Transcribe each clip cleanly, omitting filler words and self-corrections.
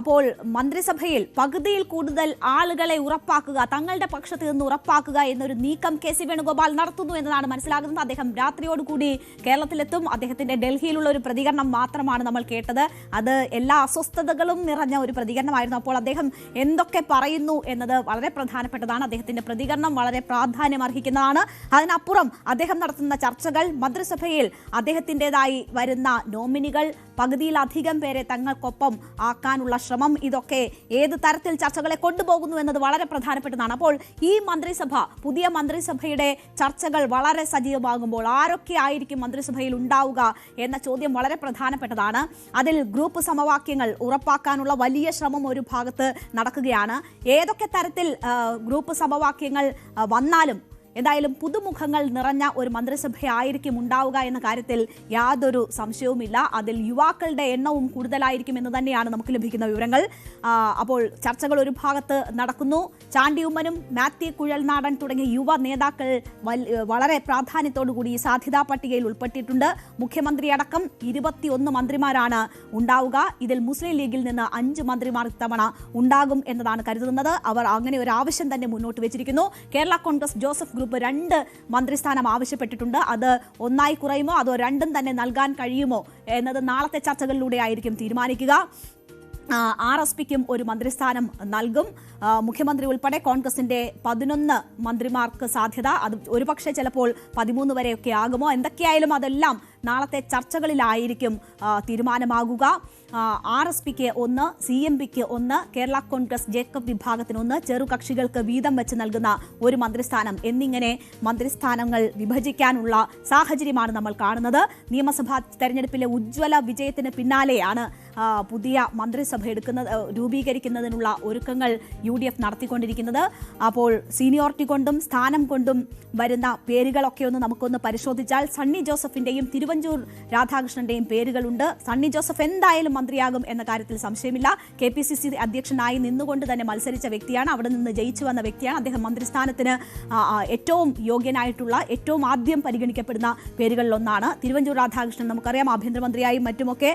അപ്പോൾ മന്ത്രിസഭയിൽ പകുതിയിൽ കൂടുതൽ ആളുകളെ ഉറപ്പാക്കുക, തങ്ങളുടെ പക്ഷത്ത് നിന്ന് ഉറപ്പാക്കുക എന്നൊരു നീക്കം കെ.സി. വേണുഗോപാൽ നടത്തുന്നു എന്നതാണ് മനസ്സിലാകുന്നത്. അദ്ദേഹം രാത്രിയോടുകൂടി കേരളത്തിലെത്തും. അദ്ദേഹത്തിന്റെ ഡൽഹിയിലുള്ള ഒരു പ്രതികരണം മാത്രമാണ് നമ്മൾ കേട്ടത്. അത് എല്ലാ അസ്വസ്ഥതകളും നിറഞ്ഞ ഒരു പ്രതികരണമായിരുന്നു. അപ്പോൾ അദ്ദേഹം എന്തൊക്കെ പറയുന്നു എന്നത് വളരെ പ്രധാനപ്പെട്ടതാണ്. അദ്ദേഹത്തിന്റെ പ്രതികരണം വളരെ പ്രാധാന്യം അർഹിക്കുന്നതാണ്. അതിനപ്പുറം അദ്ദേഹം നടത്തുന്ന ചർച്ചകൾ, മന്ത്രിസഭയിൽ അദ്ദേഹത്തിൻ്റെതായി വരുന്ന നോമിനികൾ, പകുതിയിലധികം പേരെ തങ്ങൾക്കൊപ്പം ആക്കാനുള്ള ശ്രമം, ഇതൊക്കെ ഏത് തരത്തിൽ ചർച്ചകളെ കൊണ്ടുപോകുന്നു എന്നത് വളരെ പ്രധാനപ്പെട്ടതാണ്. അപ്പോൾ ഈ മന്ത്രിസഭ, പുതിയ മന്ത്രിസഭയുടെ ചർച്ചകൾ വളരെ സജീവമാകുമ്പോൾ ആരൊക്കെ ആയിരിക്കും മന്ത്രിസഭയിൽ ഉണ്ടാവുക എന്ന ചോദ്യം വളരെ പ്രധാനപ്പെട്ടതാണ്. അതിൽ ഗ്രൂപ്പ് സമവാക്യങ്ങൾ ഉറപ്പാക്കാനുള്ള വലിയ ശ്രമം ഒരു ഭാഗത്ത് നടക്കുകയാണ്. ഏതൊക്കെ തരത്തിൽ ഗ്രൂപ്പ് സമവാക്യങ്ങൾ വന്നാലും എന്തായാലും പുതുമുഖങ്ങൾ നിറഞ്ഞ ഒരു മന്ത്രിസഭയായിരിക്കും ഉണ്ടാവുക എന്ന കാര്യത്തിൽ യാതൊരു സംശയവുമില്ല. അതിൽ യുവാക്കളുടെ എണ്ണവും കൂടുതലായിരിക്കും എന്ന് തന്നെയാണ് നമുക്ക് ലഭിക്കുന്ന വിവരങ്ങൾ. അപ്പോൾ ചർച്ചകൾ ഒരു ഭാഗത്ത് നടക്കുന്നു. ചാണ്ടി ഉമ്മനും മാത്യു കുഴൽനാടൻ തുടങ്ങിയ യുവ നേതാക്കൾ വളരെ പ്രാധാന്യത്തോടുകൂടി ഈ സാധ്യതാ പട്ടികയിൽ ഉൾപ്പെട്ടിട്ടുണ്ട്. മുഖ്യമന്ത്രി അടക്കം 21 മന്ത്രിമാരാണ് ഉണ്ടാവുക. ഇതിൽ മുസ്ലിം ലീഗിൽ നിന്ന് 5 മന്ത്രിമാർ ഇത്തവണ ഉണ്ടാകും എന്നതാണ് കരുതുന്നത്. അവർ അങ്ങനെ ഒരു ആവശ്യം തന്നെ മുന്നോട്ട് വെച്ചിരിക്കുന്നു. കേരള കോൺഗ്രസ് ജോസഫ് ഗ്രൂപ്പ് 2 മന്ത്രിസ്ഥാനം ആവശ്യപ്പെട്ടിട്ടുണ്ട്. അത് ഒന്നായി കുറയുമോ അതോ രണ്ടും തന്നെ നൽകാൻ കഴിയുമോ എന്നത് നാളത്തെ ചർച്ചകളിലൂടെ ആയിരിക്കും തീരുമാനിക്കുക. RSPക്കും ഒരു മന്ത്രിസ്ഥാനം നൽകും. മുഖ്യമന്ത്രി ഉൾപ്പെടെ കോൺഗ്രസിന്റെ 11 മന്ത്രിമാർക്ക് സാധ്യത. അത് ഒരുപക്ഷെ ചിലപ്പോൾ 13 വരെയൊക്കെ ആകുമോ. എന്തൊക്കെയായാലും അതെല്ലാം നാളത്തെ ചർച്ചകളിലായിരിക്കും തീരുമാനമാകുക. RSPക്ക് 1, CMPക്ക് 1, കേരള കോൺഗ്രസ് ജേക്കബ് വിഭാഗത്തിന് 1, ചെറുകക്ഷികൾക്ക് വീതം വെച്ച് നൽകുന്ന ഒരു മന്ത്രിസ്ഥാനം എന്നിങ്ങനെ മന്ത്രിസ്ഥാനങ്ങൾ വിഭജിക്കാനുള്ള സാഹചര്യമാണ് നമ്മൾ കാണുന്നത്. നിയമസഭാ തെരഞ്ഞെടുപ്പിലെ ഉജ്ജ്വല വിജയത്തിന് പിന്നാലെയാണ് പുതിയ മന്ത്രിസഭ രൂപീകരിക്കുന്നതിനുള്ള ഒരുക്കങ്ങൾ UDF നടത്തിക്കൊണ്ടിരിക്കുന്നത്. അപ്പോൾ സീനിയോറിറ്റി കൊണ്ടും സ്ഥാനം കൊണ്ടും വരുന്ന പേരുകളൊക്കെ നമുക്കൊന്ന് പരിശോധിച്ചാൽ സണ്ണി ജോസഫിന്റെയും തിരുവഞ്ചൂർ രാധാകൃഷ്ണന്റെയും പേരുകളുണ്ട്. സണ്ണി ജോസഫ് എന്തായാലും മന്ത്രിയാകും എന്ന കാര്യത്തിൽ സംശയമില്ല. KPCC അധ്യക്ഷനായി നിന്നുകൊണ്ട് തന്നെ മത്സരിച്ച വ്യക്തിയാണ്, അവിടെ നിന്ന് ജയിച്ചു വന്ന വ്യക്തിയാണ്. അദ്ദേഹം മന്ത്രിസ്ഥാനത്തിന് ഏറ്റവും യോഗ്യനായിട്ടുള്ള, ഏറ്റവും ആദ്യം പരിഗണിക്കപ്പെടുന്ന പേരുകളിലൊന്നാണ്. തിരുവഞ്ചൂർ രാധാകൃഷ്ണൻ നമുക്കറിയാം, ആഭ്യന്തരമന്ത്രിയായും മറ്റുമൊക്കെ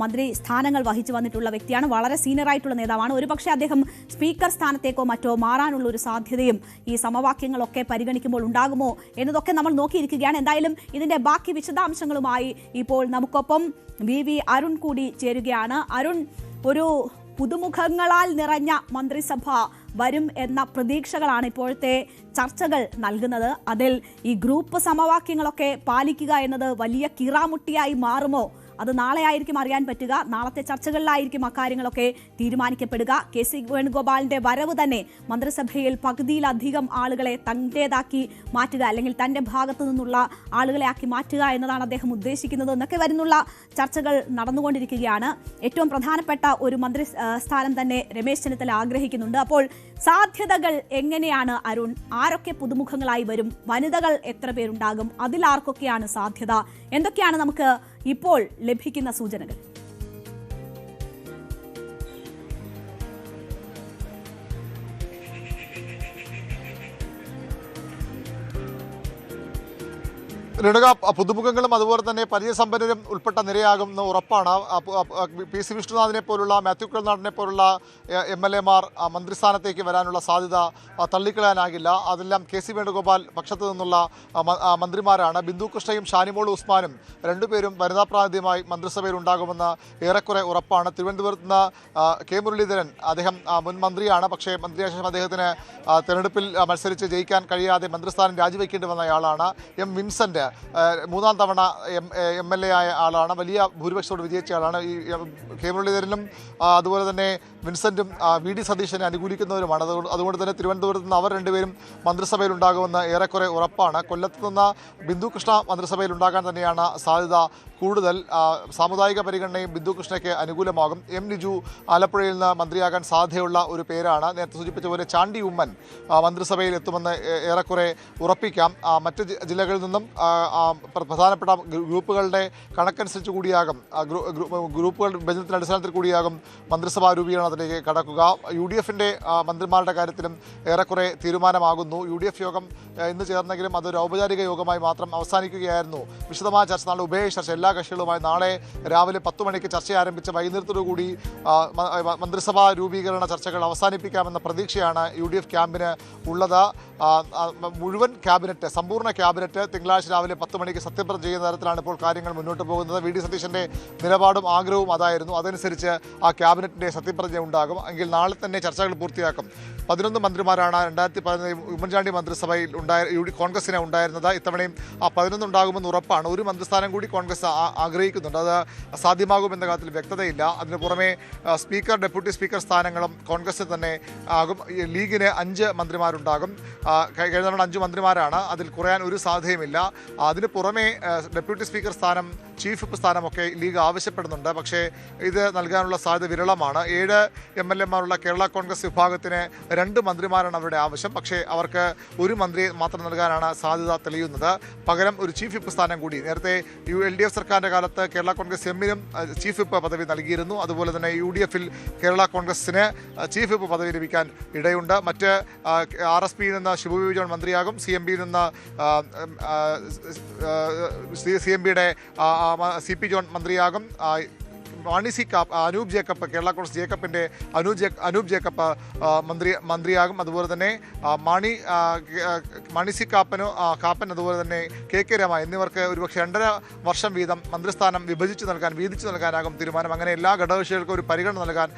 മന്ത്രി സ്ഥാനങ്ങൾ വഹിച്ചു വന്നിട്ടുള്ള വ്യക്തിയാണ്. വളരെ സീനിയർ ആയിട്ടുള്ള നേതാവാണ്. ഒരുപക്ഷെ അദ്ദേഹം സ്പീക്കർ സ്ഥാനത്തേക്കോ മറ്റോ മാറാനുള്ള ഒരു സാധ്യതയും ഈ സമവാക്യങ്ങളൊക്കെ പരിഗണിക്കുമ്പോൾ ഉണ്ടാകുമോ എന്നതൊക്കെ നമ്മൾ നോക്കിയിരിക്കുകയാണ്. എന്തായാലും ഇതിന്റെ ബാക്കി വിശദാംശങ്ങളുമായി ഇപ്പോൾ നമുക്കൊപ്പം VV അരുൺ കൂടി ചേരുകയാണ്. അരുൺ, ഒരു പുതുമുഖങ്ങളാൽ നിറഞ്ഞ മന്ത്രിസഭ വരും എന്ന പ്രതീക്ഷകളാണ് ഇപ്പോഴത്തെ ചർച്ചകൾ നൽകുന്നത്. അതിൽ ഈ ഗ്രൂപ്പ് സമവാക്യങ്ങളൊക്കെ പാലിക്കുക എന്നത് വലിയ കിറാമുട്ടിയായി മാറുമോ? അത് നാളെ ആയിരിക്കും അറിയാൻ പറ്റുക. നാളത്തെ ചർച്ചകളിലായിരിക്കും അക്കാര്യങ്ങളൊക്കെ തീരുമാനിക്കപ്പെടുക. കെ.സി. വേണുഗോപാലിന്റെ വരവ് തന്നെ മന്ത്രിസഭയിൽ പകുതിയിലധികം ആളുകളെ തന്റേതാക്കി മാറ്റുക, അല്ലെങ്കിൽ തന്റെ ഭാഗത്തു നിന്നുള്ള ആളുകളെ ആക്കി മാറ്റുക എന്നതാണ് അദ്ദേഹം ഉദ്ദേശിക്കുന്നത് എന്നൊക്കെ വരുന്നുള്ള ചർച്ചകൾ നടന്നുകൊണ്ടിരിക്കുകയാണ്. ഏറ്റവും പ്രധാനപ്പെട്ട ഒരു മന്ത്രി സ്ഥാനം തന്നെ രമേശ് ചെന്നിത്തല ആഗ്രഹിക്കുന്നുണ്ട്. അപ്പോൾ സാധ്യതകൾ എങ്ങനെയാണ് അരുൺ? ആരൊക്കെ പുതുമുഖങ്ങളായി വരും? വനിതകൾ എത്ര പേരുണ്ടാകും? അതിൽ ആർക്കൊക്കെയാണ് സാധ്യത? എന്തൊക്കെയാണ് നമുക്ക് ഇപ്പോൾ ലഭിക്കുന്ന സൂചനകൾ? ലഡുക, പുതുമുഖങ്ങളും അതുപോലെ തന്നെ പരിചയസമ്പന്നരും ഉൾപ്പെട്ട നിരയാകുമെന്ന് ഉറപ്പാണ്. PC വിഷ്ണുനാഥിനെ പോലുള്ള, മാത്യു കുഴൽനാടനെ പോലുള്ള MLA മാർ മന്ത്രിസ്ഥാനത്തേക്ക് വരാനുള്ള സാധ്യത തള്ളിക്കളയാനാകില്ല. അതെല്ലാം കെ.സി. വേണുഗോപാൽ പക്ഷത്തു നിന്നുള്ള മന്ത്രിമാരാണ്. ബിന്ദു കൃഷ്ണയും ഷാനിമോൾ ഉസ്മാനും രണ്ടുപേരും വനിതാ പ്രാതിനിധ്യമായി മന്ത്രിസഭയിൽ ഉണ്ടാകുമെന്ന് ഏറെക്കുറെ ഉറപ്പാണ്. തിരുവനന്തപുരത്ത് നിന്ന് കെ. മുരളീധരൻ, അദ്ദേഹം മുൻ മന്ത്രിയാണ്. പക്ഷേ മന്ത്രിയായ ശേഷം അദ്ദേഹത്തിന് തെരഞ്ഞെടുപ്പിൽ മത്സരിച്ച് ജയിക്കാൻ കഴിയാതെ മന്ത്രിസ്ഥാനം രാജിവെക്കേണ്ടി വന്നയാളാണ്. വിൻസെന്റ് മൂന്നാം തവണ MLA ആയ ആളാണ്. വലിയ ഭൂരിപക്ഷത്തോട് വിജയിച്ച ആളാണ്. ഈ കെ. മുരളീധരനും അതുപോലെ തന്നെ വിൻസെന്റും VD സതീശനെ അനുകൂലിക്കുന്നവരുമാണ്. അതുകൊണ്ട് തന്നെ തിരുവനന്തപുരത്ത് നിന്ന് അവർ രണ്ടുപേരും മന്ത്രിസഭയിൽ ഉണ്ടാകുമെന്ന് ഏറെക്കുറെ ഉറപ്പാണ്. കൊല്ലത്ത് നിന്ന് ബിന്ദു കൃഷ്ണ മന്ത്രിസഭയിൽ ഉണ്ടാകാൻ തന്നെയാണ് സാധ്യത കൂടുതൽ. സാമുദായിക പരിഗണനയും ബിന്ദു കൃഷ്ണയ്ക്ക് അനുകൂലമാകും. ലിജു ആലപ്പുഴയിൽ നിന്ന് മന്ത്രിയാകാൻ സാധ്യതയുള്ള ഒരു പേരാണ്. നേരത്തെ സൂചിപ്പിച്ച പോലെ ചാണ്ടി ഉമ്മൻ മന്ത്രിസഭയിൽ എത്തുമെന്ന് ഏറെക്കുറെ ഉറപ്പിക്കാം. മറ്റ് ജില്ലകളിൽ നിന്നും പ്രധാനപ്പെട്ട ഗ്രൂപ്പുകളുടെ കണക്കനുസരിച്ച് കൂടിയാകും ഗ്രൂപ്പുകളുടെ ബജറ്റിൻ്റെ അടിസ്ഥാനത്തിൽ കൂടിയാകും മന്ത്രിസഭാ രൂപീകരണത്തിലേക്ക് കടക്കുക. UDFിൻ്റെ മന്ത്രിമാരുടെ കാര്യത്തിലും ഏറെക്കുറെ തീരുമാനമാകുന്നു. UDF യോഗം ഇന്ന് ചേർന്നെങ്കിലും അതൊരു ഔപചാരിക യോഗമായി മാത്രം അവസാനിക്കുകയായിരുന്നു. വിശദമായ ചർച്ച നാളെ ഉഭയ ചർച്ച എല്ലാ കക്ഷികളുമായി നാളെ രാവിലെ 10 മണിക്ക് ചർച്ച ആരംഭിച്ച വൈകുന്നേരത്തോടുകൂടി മന്ത്രിസഭാ രൂപീകരണ ചർച്ചകൾ അവസാനിപ്പിക്കാമെന്ന പ്രതീക്ഷയാണ് UDF ക്യാമ്പിന് ഉള്ളത്. മുഴുവൻ ക്യാബിനറ്റ് സമ്പൂർണ്ണ ക്യാബിനറ്റ് തിങ്കളാഴ്ച രാവിലെ 10 മണിക്ക് സത്യപ്രതിജ്ഞ ചെയ്യുന്ന തരത്തിലാണ് ഇപ്പോൾ കാര്യങ്ങൾ മുന്നോട്ട് പോകുന്നത്. VD സതീശൻ്റെ നിലപാടും ആഗ്രഹവും അതായിരുന്നു. അതനുസരിച്ച് ആ ക്യാബിനറ്റിൻ്റെ സത്യപ്രതിജ്ഞ ഉണ്ടാകും. എങ്കിൽ നാളെ തന്നെ ചർച്ചകൾ പൂർത്തിയാക്കും. 11 മന്ത്രിമാരാണ് 2011 ഉമ്മൻചാണ്ടി മന്ത്രിസഭയിൽ കോൺഗ്രസിന് ഉണ്ടായിരുന്നത്. ഇത്തവണയും ആ 11 ഉണ്ടാകുമെന്ന് ഉറപ്പാണ്. ഒരു മന്ത്രിസ്ഥാനം കൂടി കോൺഗ്രസ് ആഗ്രഹിക്കുന്നുണ്ട്. അത് സാധ്യമാകുമെന്ന കാര്യത്തിൽ വ്യക്തതയില്ല. അതിന് പുറമെ സ്പീക്കർ, ഡെപ്യൂട്ടി സ്പീക്കർ സ്ഥാനങ്ങളും കോൺഗ്രസിന് തന്നെ ആകും. ലീഗിന് 5 മന്ത്രിമാരുണ്ടാകും. കഴിഞ്ഞ തവണ 5 മന്ത്രിമാരാണ്. അതിൽ കുറയാൻ ഒരു സാധ്യതയുമില്ല. അതിന് പുറമെ ഡെപ്യൂട്ടി സ്പീക്കർ സ്ഥാനം, ചീഫ് വിപ്പ് സ്ഥാനമൊക്കെ ലീഗ് ആവശ്യപ്പെടുന്നുണ്ട്. പക്ഷേ ഇത് നൽകാനുള്ള സാധ്യത വിരളമാണ്. 7 MLA-മാരുള്ള കേരള കോൺഗ്രസ് വിഭാഗത്തിന് 2 മന്ത്രിമാരാണ് അവരുടെ ആവശ്യം. പക്ഷേ അവർക്ക് ഒരു മന്ത്രിയെ മാത്രം നൽകാനാണ് സാധ്യത തെളിയുന്നത്. പകരം ഒരു ചീഫ് വിപ്പ് സ്ഥാനം കൂടി നേരത്തെ LDF സർക്കാരിൻ്റെ കാലത്ത് കേരള കോൺഗ്രസ് എമ്മിനും ചീഫ് വിപ്പ് പദവി നൽകിയിരുന്നു. അതുപോലെ തന്നെ UDFിൽ കേരള കോൺഗ്രസിന് ചീഫ് വിപ്പ് പദവി ലഭിക്കാൻ ഇടയുണ്ട്. മറ്റ് RSPയിൽ നിന്ന് ശിബു ബേബി ജോൺ മന്ത്രിയാകും. CMBയിൽ നിന്ന് CMBയുടെ CP ജോൺ മന്ത്രിയാകും. മാണി സി കാപ്പ്, അനൂപ് ജേക്കബ്, കേരള കോൺഗ്രസ് ജേക്കബിൻ്റെ അനൂപ് ജേക്കബ് മന്ത്രിയാകും. അതുപോലെ തന്നെ മാണി സി കാപ്പൻ അതുപോലെ തന്നെ KK രമ എന്നിവർക്ക് ഒരുപക്ഷെ 2.5 വർഷം വീതം മന്ത്രിസ്ഥാനം വീതിച്ചു നൽകാനാകും തീരുമാനം. അങ്ങനെ എല്ലാ ഘടകകക്ഷികൾക്കും ഒരു പരിഗണന നൽകാൻ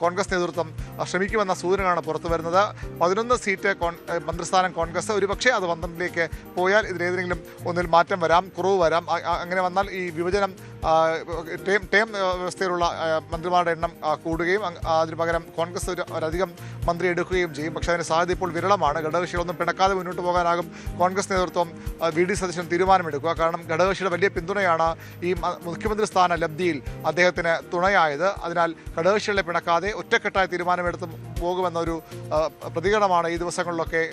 കോൺഗ്രസ് നേതൃത്വം ശ്രമിക്കുമെന്ന സൂചനയാണ് പുറത്തു വരുന്നത്. 11 സീറ്റ് മന്ത്രിസ്ഥാനം കോൺഗ്രസ്, ഒരുപക്ഷെ അത് 12ലേക്ക് പോയാൽ ഇതിലേതെങ്കിലും ഒന്നിൽ മാറ്റം വരാം, കുറവ് വരാം. അങ്ങനെ വന്നാൽ ഈ വിഭജനം ടേം വ്യവസ്ഥയിലുള്ള മന്ത്രിമാരുടെ എണ്ണം കൂടുകയും അതിന് പകരം കോൺഗ്രസ് ഒരധികം മന്ത്രി എടുക്കുകയും ചെയ്യും. പക്ഷേ അതിന് സാധ്യത ഇപ്പോൾ വിരളമാണ്. ഘടകകക്ഷികളൊന്നും പിണക്കാതെ മുന്നോട്ട് പോകാനാകും കോൺഗ്രസ് നേതൃത്വം VD സതീശൻ തീരുമാനമെടുക്കുക. കാരണം ഘടകകക്ഷിയുടെ വലിയ പിന്തുണയാണ് ഈ മുഖ്യമന്ത്രി സ്ഥാന ലബ്ധിയിൽ അദ്ദേഹത്തിന് തുണയായത്. അതിനാൽ ഘടകകക്ഷികളെ പിണക്കാതെ ഒറ്റക്കെട്ടായ തീരുമാനമെടുത്ത് പോകുമെന്നൊരു പ്രതികരണമാണ് ഈ ദിവസങ്ങളിലൊക്കെ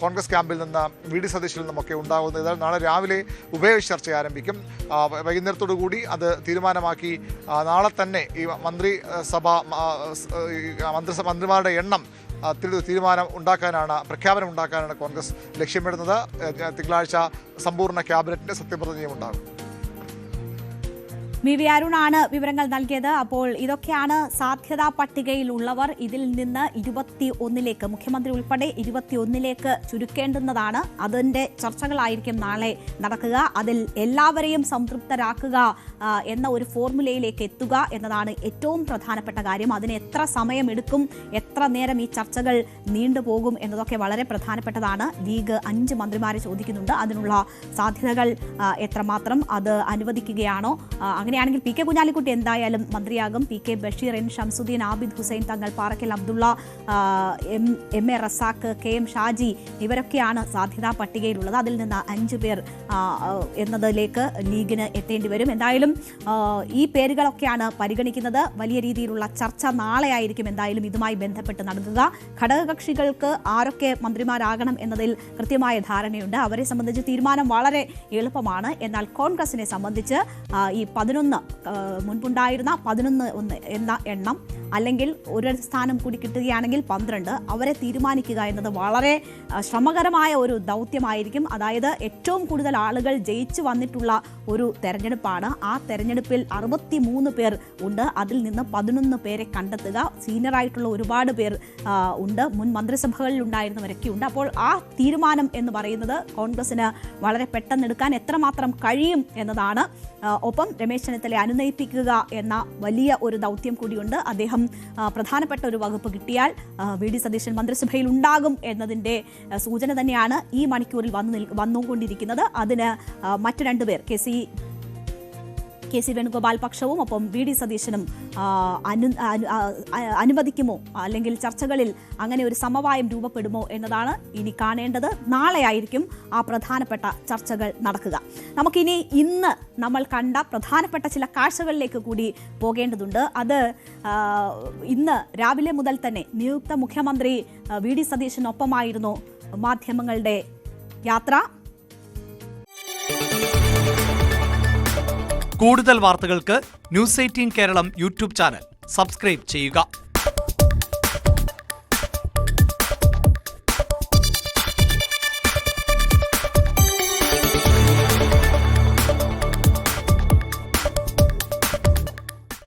കോൺഗ്രസ് ക്യാമ്പിൽ നിന്ന് VD സതീശിൽ നിന്നുമൊക്കെ ഉണ്ടാകുന്നത്. ഇതാൽ നാളെ രാവിലെ ഉഭയകക്ഷി ചർച്ച ആരംഭിക്കും. വൈകുന്നേരത്തോടു കൂടി അത് തീരുമാനമാക്കി നാളെ തന്നെ ഈ മന്ത്രിമാരുടെ എണ്ണം പ്രഖ്യാപനം ഉണ്ടാക്കാനാണ് കോൺഗ്രസ് ലക്ഷ്യമിടുന്നത്. തിങ്കളാഴ്ച സമ്പൂർണ്ണ ക്യാബിനറ്റിന്റെ സത്യപ്രതിജ്ഞയും ഉണ്ടാകും. വി അരുണാണ് വിവരങ്ങൾ നൽകിയത്. അപ്പോൾ ഇതൊക്കെയാണ് സാധ്യതാ പട്ടികയിൽ ഉള്ളവർ. ഇതിൽ നിന്ന് 21ലേക്ക് മുഖ്യമന്ത്രി ഉൾപ്പെടെ 21ലേക്ക് ചുരുക്കേണ്ടുന്നതാണ്. അതിന്റെ ചർച്ചകളായിരിക്കും നാളെ നടക്കുക. അതിൽ എല്ലാവരെയും സംതൃപ്തരാക്കുക എന്ന ഒരു ഫോർമുലയിലേക്ക് എത്തുക എന്നതാണ് ഏറ്റവും പ്രധാനപ്പെട്ട കാര്യം. അതിന് എത്ര സമയമെടുക്കും, എത്ര നേരം ഈ ചർച്ചകൾ നീണ്ടുപോകും എന്നതൊക്കെ വളരെ പ്രധാനപ്പെട്ടതാണ്. ലീഗ് 5 മന്ത്രിമാരെ ചോദിക്കുന്നുണ്ട്. അതിനുള്ള സാധ്യതകൾ എത്രമാത്രം, അത് അനുവദിക്കുകയാണോ? അങ്ങനെയാണെങ്കിൽ PK കുഞ്ഞാലിക്കുട്ടി എന്തായാലും മന്ത്രിയാകും. PK Basheer, N Shamsuddin, Abid Hussain Thangal, Parakkal Abdulla, MA Razak, KM Shaji ഇവരൊക്കെയാണ് സാധ്യതാ പട്ടികയിലുള്ളത്. അതിൽ നിന്ന് 5 പേർ എന്നതിലേക്ക് ലീഗിന് എത്തേണ്ടി വരും. എന്തായാലും ഈ പേരുകളൊക്കെയാണ് പരിഗണിക്കുന്നത്. വലിയ രീതിയിലുള്ള ചർച്ച നാളെ ആയിരിക്കും എന്തായാലും ഇതുമായി ബന്ധപ്പെട്ട് നടക്കുക. ഘടകകക്ഷികൾക്ക് ആരൊക്കെ മന്ത്രിമാരാകണം എന്നതിൽ കൃത്യമായ ധാരണയുണ്ട്. അവരെ സംബന്ധിച്ച് തീരുമാനം വളരെ എളുപ്പമാണ്. എന്നാൽ കോൺഗ്രസിനെ സംബന്ധിച്ച് ഈ 11 മുൻപുണ്ടായിരുന്ന 11 എന്ന എണ്ണം അല്ലെങ്കിൽ ഒരു സ്ഥാനം കൂടി കിട്ടുകയാണെങ്കിൽ 12 അവരെ തീരുമാനിക്കുക എന്നത് വളരെ ശ്രമകരമായ ഒരു ദൗത്യമായിരിക്കും. അതായത് ഏറ്റവും കൂടുതൽ ആളുകൾ ജയിച്ചു വന്നിട്ടുള്ള ഒരു തെരഞ്ഞെടുപ്പാണ്. ആ തെരഞ്ഞെടുപ്പിൽ 63 പേർ ഉണ്ട്. അതിൽ നിന്ന് 11 പേരെ കണ്ടെത്തുക. സീനിയറായിട്ടുള്ള ഒരുപാട് പേർ ഉണ്ട്. മുൻ മന്ത്രിസഭകളിൽ ഉണ്ടായിരുന്നവരൊക്കെ ഉണ്ട്. അപ്പോൾ ആ തീരുമാനം എന്ന് പറയുന്നത് കോൺഗ്രസിന് വളരെ പെട്ടെന്നെടുക്കാൻ എത്രമാത്രം കഴിയും എന്നതാണ്. ഒപ്പം രമേശ് ചെന്നിത്തലയെ അനുനയിപ്പിക്കുക എന്ന വലിയ ഒരു ദൗത്യം കൂടിയുണ്ട്. അദ്ദേഹം പ്രധാനപ്പെട്ട ഒരു വകുപ്പ് കിട്ടിയാൽ VD സതീശൻ മന്ത്രിസഭയിൽ ഉണ്ടാകും എന്നതിൻ്റെ സൂചന തന്നെയാണ് ഈ മണിക്കൂറിൽ വന്നുകൊണ്ടിരിക്കുന്നത്. അതിന് മറ്റ് 2 പേർ KC വേണുഗോപാൽ പക്ഷവും ഒപ്പം VD സതീശനും അനുവദിക്കുമോ, അല്ലെങ്കിൽ ചർച്ചകളിൽ അങ്ങനെ ഒരു സമവായം രൂപപ്പെടുമോ എന്നതാണ് ഇനി കാണേണ്ടത്. നാളെയായിരിക്കും ആ പ്രധാനപ്പെട്ട ചർച്ചകൾ നടക്കുക. നമുക്കിനി ഇന്ന് നമ്മൾ കണ്ട പ്രധാനപ്പെട്ട ചില കാഴ്ചകളിലേക്ക് കൂടി പോകേണ്ടതുണ്ട്. അത് ഇന്ന് രാവിലെ മുതൽ തന്നെ നിയുക്ത മുഖ്യമന്ത്രി VD സതീശനൊപ്പമായിരുന്നു മാധ്യമങ്ങളുടെ യാത്ര. കൂടുതൽ വാർത്തകൾക്ക് news 18 Keralam YouTube channel subscribe ചെയ്യുക.